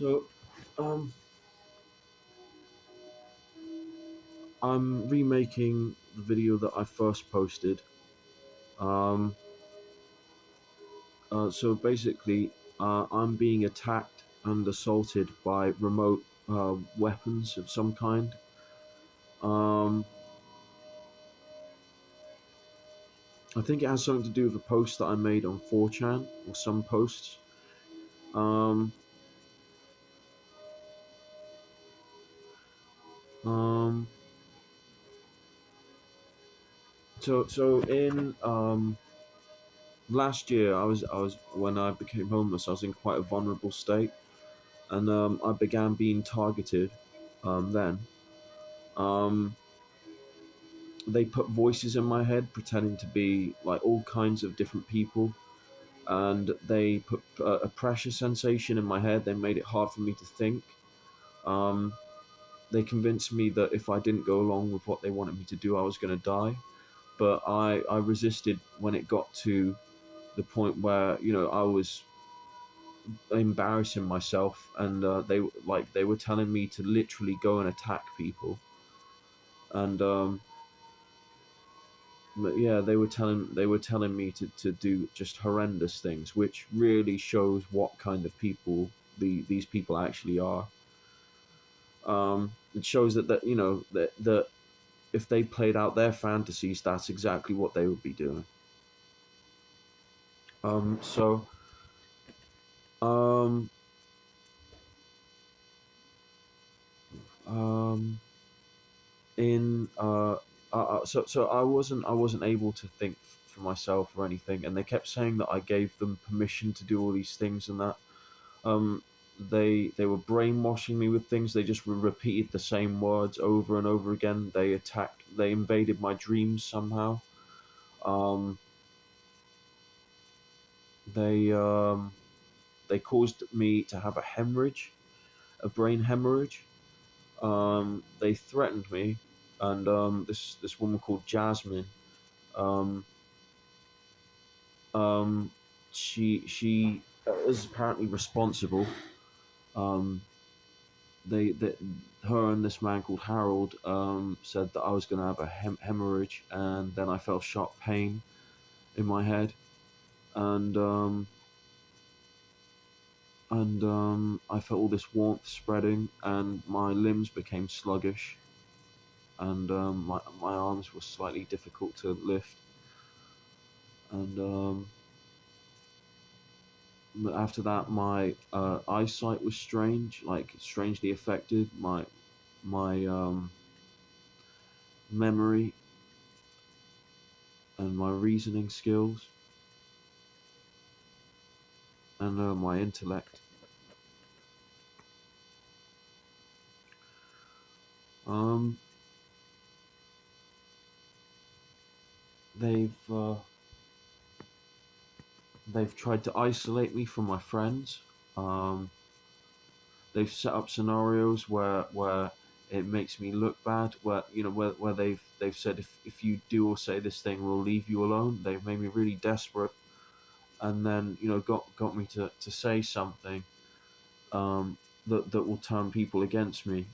So, um, I'm remaking the video that I first posted. Um, so basically, I'm being attacked and assaulted by remote weapons of some kind. Um, I think it has something to do with a post that I made on 4chan or some posts. Um, um, so in last year, I was when I became homeless, I was in quite a vulnerable state, and I began being targeted. Then um, they put voices in my head pretending to be like all kinds of different people, and they put a pressure sensation in my head. They made it hard for me to think. Um, they convinced me that if I didn't go along with what they wanted me to do, I was going to die. But I resisted when it got to the point where I was embarrassing myself, and they were telling me to literally go and attack people, and but yeah, they were telling me to do just horrendous things, which really shows what kind of people these people actually are. It shows that if they played out their fantasies, that's exactly what they would be doing. So um, um, in so I wasn't able to think for myself or anything, and they kept saying that I gave them permission to do all these things and that. Um, they were brainwashing me with things. They just repeated the same words over and over again. They invaded my dreams somehow. Um, they um, they caused me to have a hemorrhage, a brain hemorrhage. They threatened me, and this woman called Jasmine. Um, um, she is apparently responsible. Um, they her and this man called Harold said that I was going to have a hemorrhage, and then I felt sharp pain in my head, and I felt all this warmth spreading, and my limbs became sluggish, and my arms were slightly difficult to lift, and but after that my eyesight was strange, like strangely affected. My memory and my reasoning skills and my intellect. Um, they've they've tried to isolate me from my friends. Um, they've set up scenarios where it makes me look bad. Where they've said if you do or say this thing, we'll leave you alone. They've made me really desperate, and then got me to say something that will turn people against me.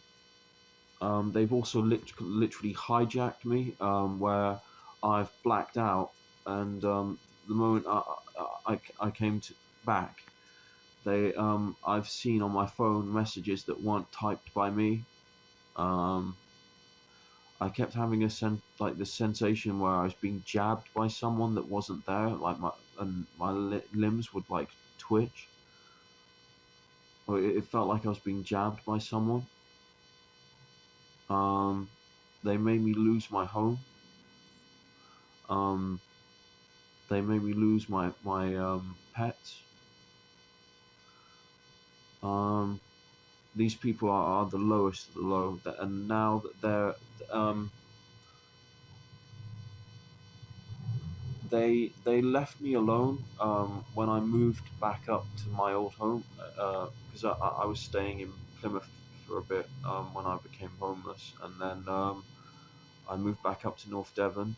They've also literally hijacked me, where I've blacked out, and the moment I came back, I've seen on my phone messages that weren't typed by me. Um, I kept having like this sensation where I was being jabbed by someone that wasn't there, like my limbs would like twitch, or it felt like I was being jabbed by someone. Um, they made me lose my home. Um, they made me lose my pets. Um, these people are the lowest of the low, and now that um, they left me alone when I moved back up to my old home, because I was staying in Plymouth for a bit when I became homeless, and then I moved back up to North Devon,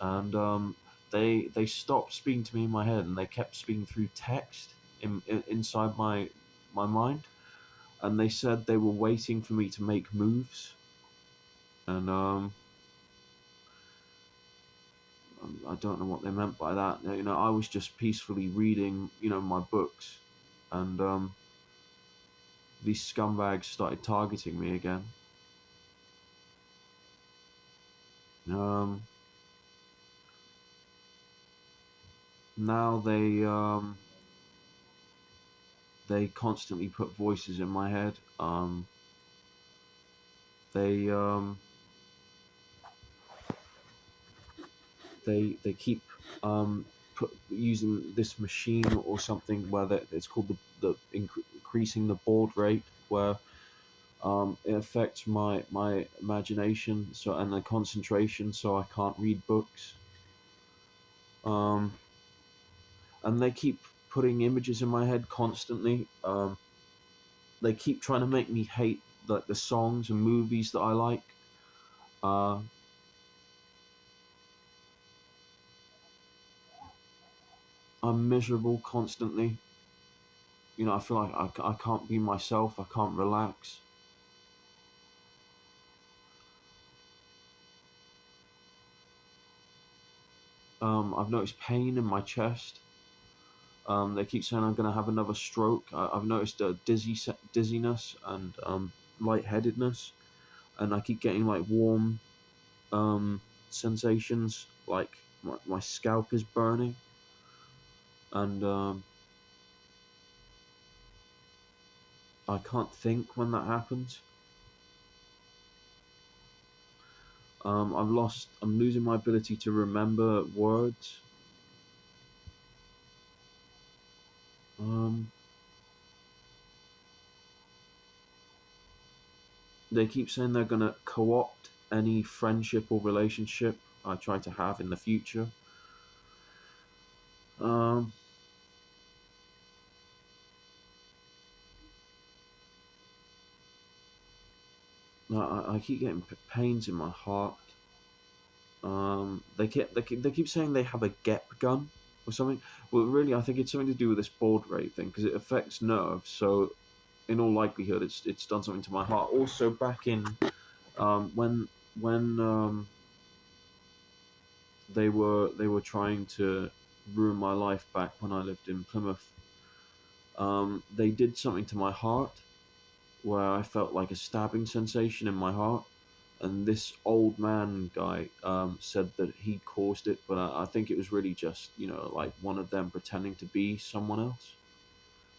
and they stopped speaking to me in my head, and they kept speaking through text inside my mind. and they said they were waiting for me to make moves, and I don't know what they meant by that. I was just peacefully reading, my books, and these scumbags started targeting me again. Um, Now they constantly put voices in my head. They they keep using this machine or something where it's called increasing the baud rate, where it affects my imagination, and the concentration, so I can't read books. Um, and they keep putting images in my head constantly. They keep trying to make me hate like the songs and movies that I like. Uh, I'm miserable constantly. I feel like I can't be myself. I can't relax. I've noticed pain in my chest. They keep saying I'm gonna have another stroke. I've noticed dizziness and lightheadedness, and I keep getting like warm sensations, like my scalp is burning, and I can't think when that happens. I'm losing my ability to remember words. Um, they keep saying they're gonna co-opt any friendship or relationship I try to have in the future. Um, I keep getting pains in my heart. They keep saying they have a GEP gun or something. Well, really, I think it's something to do with this baud rate thing because it affects nerves. So, in all likelihood, it's done something to my heart. Also, back in when they were trying to ruin my life back when I lived in Plymouth, they did something to my heart where I felt like a stabbing sensation in my heart, and this old man guy said that he caused it, but I think it was really just like one of them pretending to be someone else,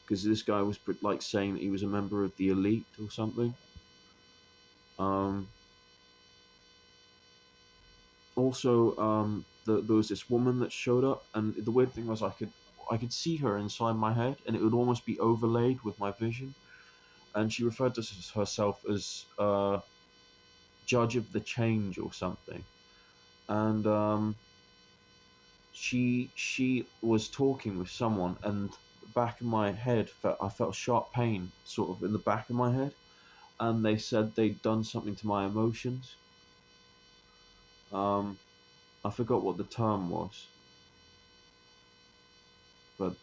because this guy was like saying that he was a member of the elite or something. Um, Also, there was this woman that showed up, and the weird thing was I could see her inside my head, and it would almost be overlaid with my vision. And she referred to herself as Judge of the Change or something. And she was talking with someone, and the back of my head I felt sharp pain, sort of in the back of my head, and they said they'd done something to my emotions. Um, I forgot what the term was, but